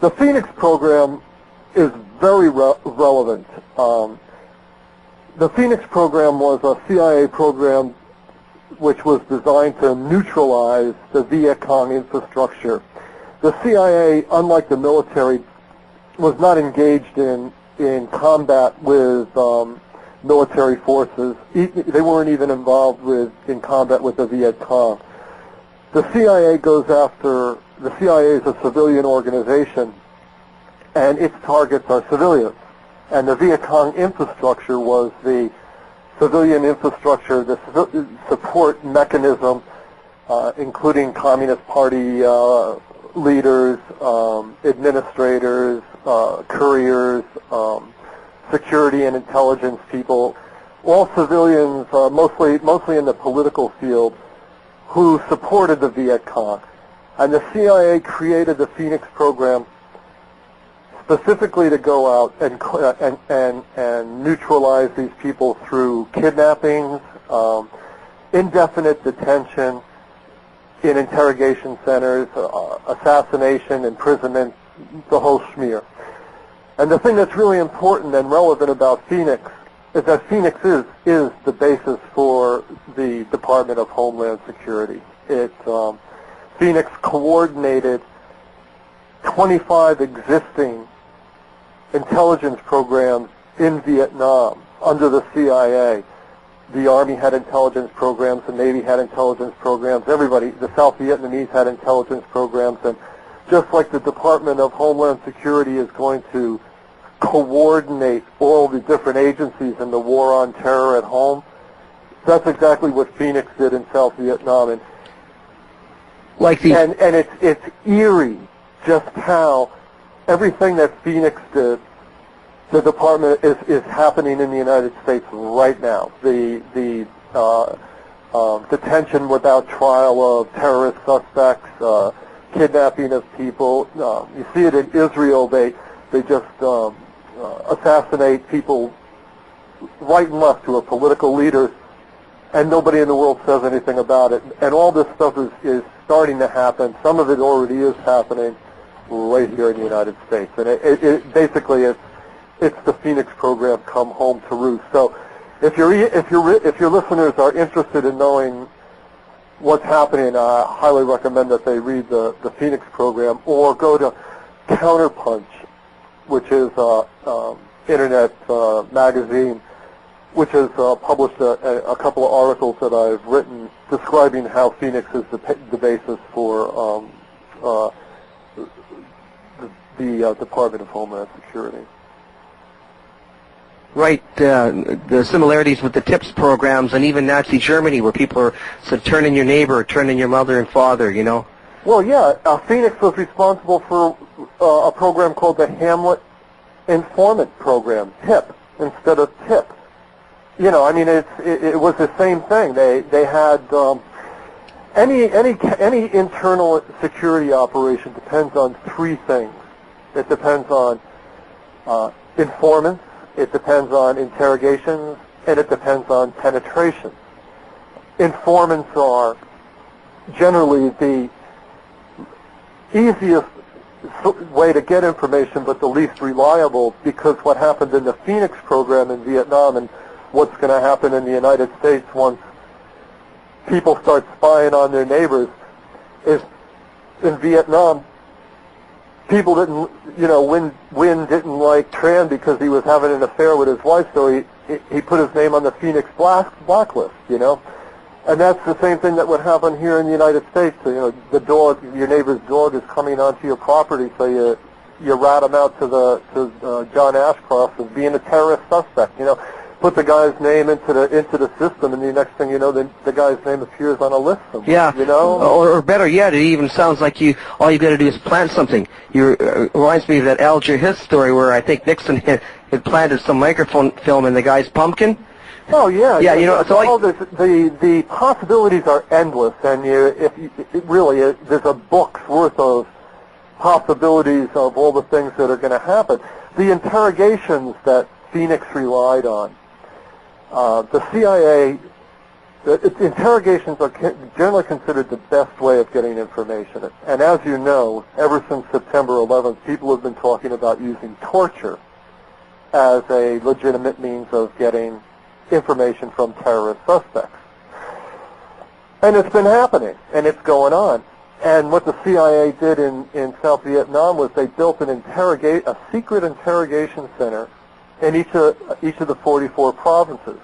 The Phoenix program is very relevant. The Phoenix program was a CIA program which was designed to neutralize the Viet Cong infrastructure. The CIA, unlike the military, was not engaged in combat with military forces. They weren't even involved in combat with the Viet Cong. The CIA is a civilian organization, and its targets are civilians. And the Viet Cong infrastructure was the civilian infrastructure, the support mechanism, including Communist Party leaders, administrators, couriers, security and intelligence people, all civilians, mostly in the political field, who supported the Viet Cong. And the CIA created the Phoenix program specifically to go out and neutralize these people through kidnappings, indefinite detention in interrogation centers, assassination, imprisonment, the whole schmear. And the thing that's really important and relevant about Phoenix is that Phoenix is the basis for the Department of Homeland Security. Phoenix coordinated 25 existing intelligence programs in Vietnam under the CIA. The Army had intelligence programs, the Navy had intelligence programs, everybody, the South Vietnamese had intelligence programs, and just like the Department of Homeland Security is going to coordinate all the different agencies in the war on terror at home, that's exactly what Phoenix did in South Vietnam. And it's eerie just how everything that Phoenix did, the department is happening in the United States right now. The detention without trial of terrorist suspects, kidnapping of people. You see it in Israel. They just assassinate people right and left who are political leaders, and nobody in the world says anything about it. And all this stuff is starting to happen. Some of it already is happening right here in the United States. And basically it's the Phoenix program come home to roost. So if your listeners are interested in knowing what's happening, I highly recommend that they read the Phoenix program or go to Counterpunch, which is an internet magazine, which has published a couple of articles that I've written describing how Phoenix is the basis for the Department of Homeland Security. Right, the similarities with the TIPS programs and even Nazi Germany, where people are said, turn in your neighbor, turn in your mother and father, you know? Well, yeah, Phoenix was responsible for a program called the Hamlet Informant Program, HIP, instead of TIP. You know, I mean, it was the same thing. They had any internal security operation depends on three things. It depends on informants, it depends on interrogations, and it depends on penetration. Informants are generally the easiest way to get information, but the least reliable, because what happened in the Phoenix program in Vietnam and what's going to happen in the United States once people start spying on their neighbors is in Vietnam, people didn't, you know, Win didn't like Tran because he was having an affair with his wife, so he put his name on the Phoenix blacklist, you know. And that's the same thing that would happen here in the United States. So, you know, the dog, your neighbor's dog is coming onto your property, so you rat him out to John Ashcroft as being a terrorist suspect, you know. Put the guy's name into the system, and the next thing you know, the guy's name appears on a list somewhere. Yeah, you know, or better yet, it even sounds like all you got to do is plant something. Reminds me of that Alger Hiss story where I think Nixon had planted some microphone film in the guy's pumpkin. Oh yeah, yeah. You know, so the possibilities are endless, and there's a book's worth of possibilities of all the things that are going to happen. The interrogations that Phoenix relied on. The CIA interrogations are generally considered the best way of getting information. And as you know, ever since September 11th, people have been talking about using torture as a legitimate means of getting information from terrorist suspects. And it's been happening, and it's going on. And what the CIA did in South Vietnam was they built a secret interrogation center in each of the 44 provinces.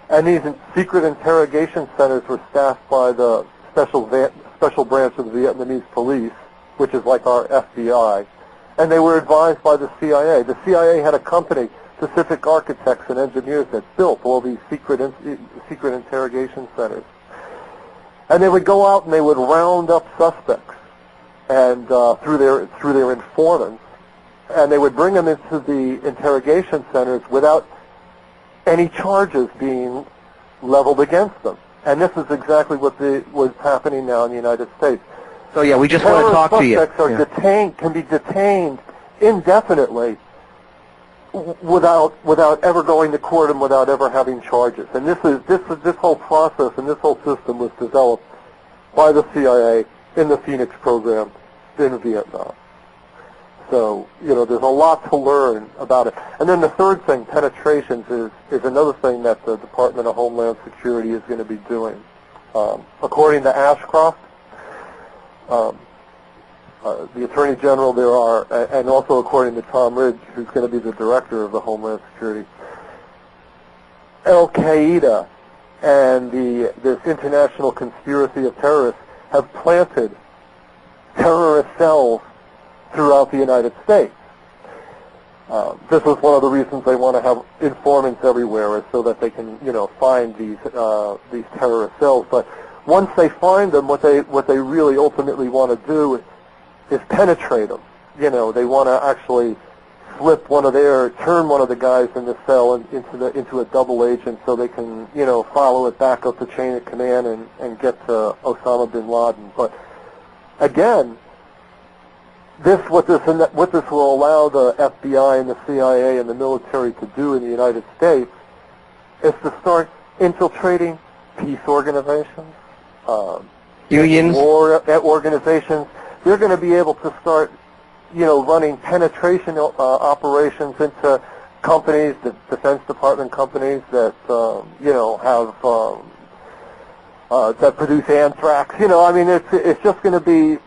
And these secret interrogation centers were staffed by the special branch of the Vietnamese police, which is like our FBI. And they were advised by the CIA. The CIA had a company, Pacific Architects and Engineers, that built all these secret interrogation centers. And they would go out and they would round up suspects, and through their informants, and they would bring them into the interrogation centers without any charges being leveled against them. And this is exactly what's happening now in the United States. So yeah, we just want to talk to you. Terrorist suspects can be detained indefinitely without ever going to court and without ever having charges. And this whole process and this whole system was developed by the CIA in the Phoenix program in Vietnam. So, there's a lot to learn about it. And then the third thing, penetrations, is another thing that the Department of Homeland Security is going to be doing. According to Ashcroft, the Attorney General and also according to Tom Ridge, who's going to be the Director of the Homeland Security, Al-Qaeda and this international conspiracy of terrorists have planted terrorist cells throughout the United States. This is one of the reasons they want to have informants everywhere, is so that they can, find these terrorist cells. But once they find them, what they really ultimately want to do is penetrate them. They want to actually turn one of the guys in the cell into a double agent, so they can, follow it back up the chain of command and get to Osama bin Laden. But again, what this will allow the FBI and the CIA and the military to do in the United States is to start infiltrating peace organizations, unions, war organizations. They're going to be able to start, running penetration operations into companies, the Defense Department companies that, that produce anthrax. It's just going to be.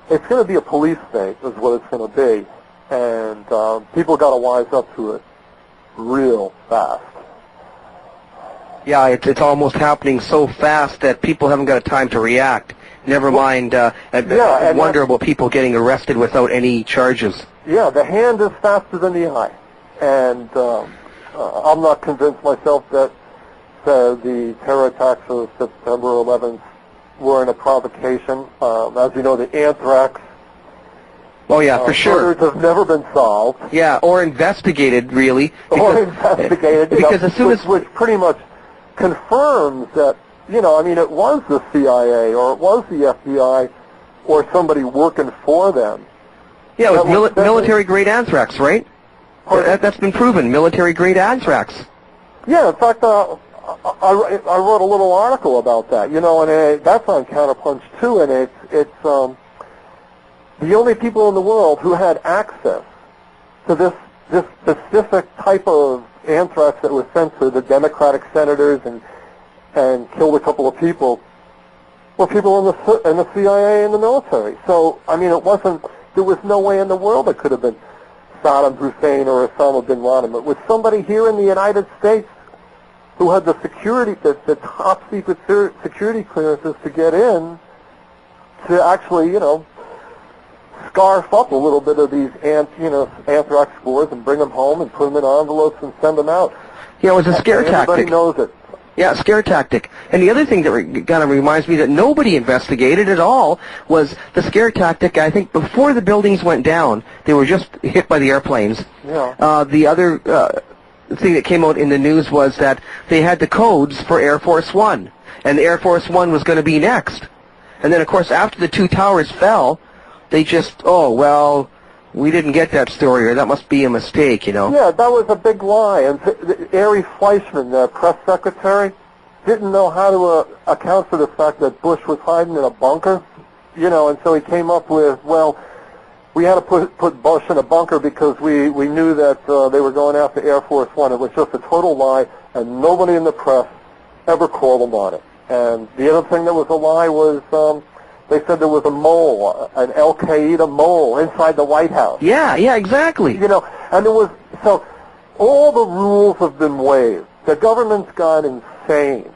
It's going to be a police state, is what it's going to be, and people got to wise up to it real fast. Yeah, it's almost happening so fast that people haven't got time to react. Never mind wonderable people getting arrested without any charges. Yeah, the hand is faster than the eye, and I'm not convinced myself that the terror attacks of September 11th were in a provocation. As you know, the anthrax for sure. Murders have never been solved. Yeah, or investigated, really. Because as soon as... Which pretty much confirms that, it was the CIA or it was the FBI or somebody working for them. Yeah, it was military-grade anthrax, right? That's been proven, military-grade anthrax. Yeah, in fact, I wrote a little article about that, and that's on Counterpunch too, and it's the only people in the world who had access to this specific type of anthrax that was sent to the Democratic senators and killed a couple of people were people in the CIA and the military. So there was no way in the world it could have been Saddam Hussein or Osama bin Laden. It was somebody here in the United States who had the security, the top secret security clearances to get in, to actually, scarf up a little bit of these anthrax spores and bring them home and put them in envelopes and send them out. Yeah, it was a scare tactic. Everybody knows it. Yeah, scare tactic. And the other thing that kind of reminds me that nobody investigated at all was the scare tactic. I think before the buildings went down, they were just hit by the airplanes. Yeah. The other thing that came out in the news was that they had the codes for Air Force One, and Air Force One was going to be next. And then, of course, after the two towers fell, they just, we didn't get that story, or that must be a mistake, Yeah, that was a big lie. And Ari Fleischman, the press secretary, didn't know how to account for the fact that Bush was hiding in a bunker, and so he came up with, well, we had to put Bush in a bunker because we knew that they were going after Air Force One. It was just a total lie, and nobody in the press ever called them on it. And the other thing that was a lie was they said there was a mole, an Al-Qaeda mole inside the White House. Yeah, exactly. And there was, so all the rules have been waived. The government's gone insane.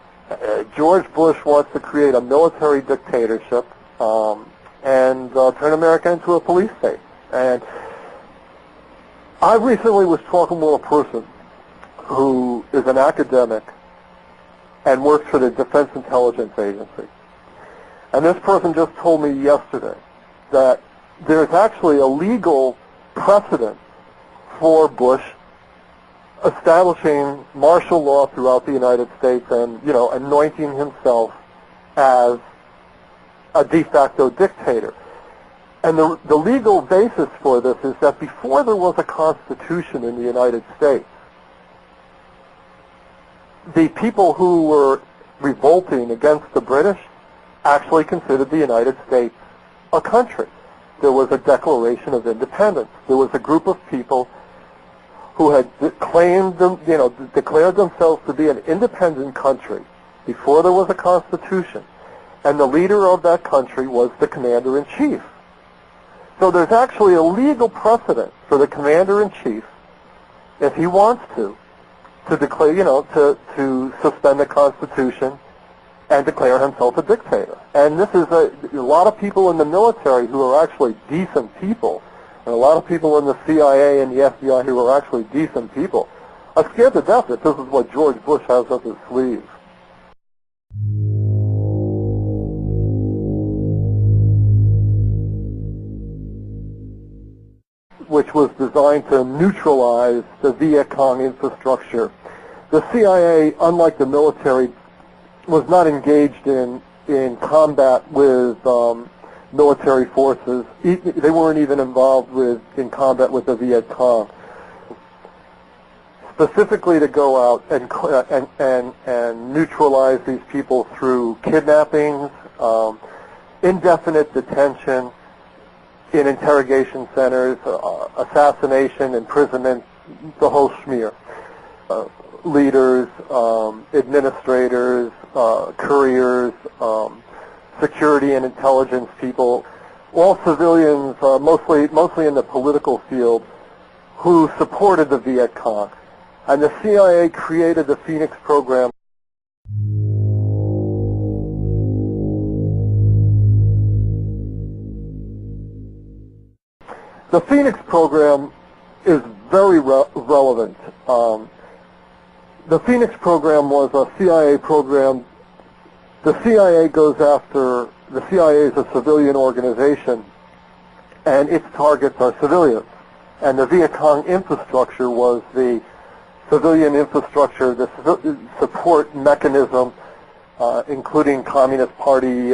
George Bush wants to create a military dictatorship and turn America into a police state. And I recently was talking with a person who is an academic and works for the Defense Intelligence Agency. And this person just told me yesterday that there's actually a legal precedent for Bush establishing martial law throughout the United States and, anointing himself as a de facto dictator. And the legal basis for this is that before there was a constitution in the United States, the people who were revolting against the British actually considered the United States a country. There was a Declaration of Independence. There was a group of people who had declared themselves to be an independent country before there was a constitution. And the leader of that country was the commander-in-chief. So there's actually a legal precedent for the commander-in-chief, if he wants to declare, to suspend the Constitution and declare himself a dictator. And this is a lot of people in the military who are actually decent people, and a lot of people in the CIA and the FBI who are actually decent people are scared to death that this is what George Bush has up his sleeve. Which was designed to neutralize the Viet Cong infrastructure. The CIA, unlike the military, was not engaged in combat with military forces. They weren't even involved in combat with the Viet Cong. Specifically to go out and neutralize these people through kidnappings, indefinite detention in interrogation centers, assassination, imprisonment, the whole schmear. Leaders, administrators, couriers, security and intelligence people, all civilians, mostly in the political field, who supported the Viet Cong. And the CIA created the Phoenix program. The Phoenix program is very relevant. The Phoenix program was a CIA program. The CIA is a civilian organization, and its targets are civilians. And the Viet Cong infrastructure was the civilian infrastructure, the support mechanism, including Communist Party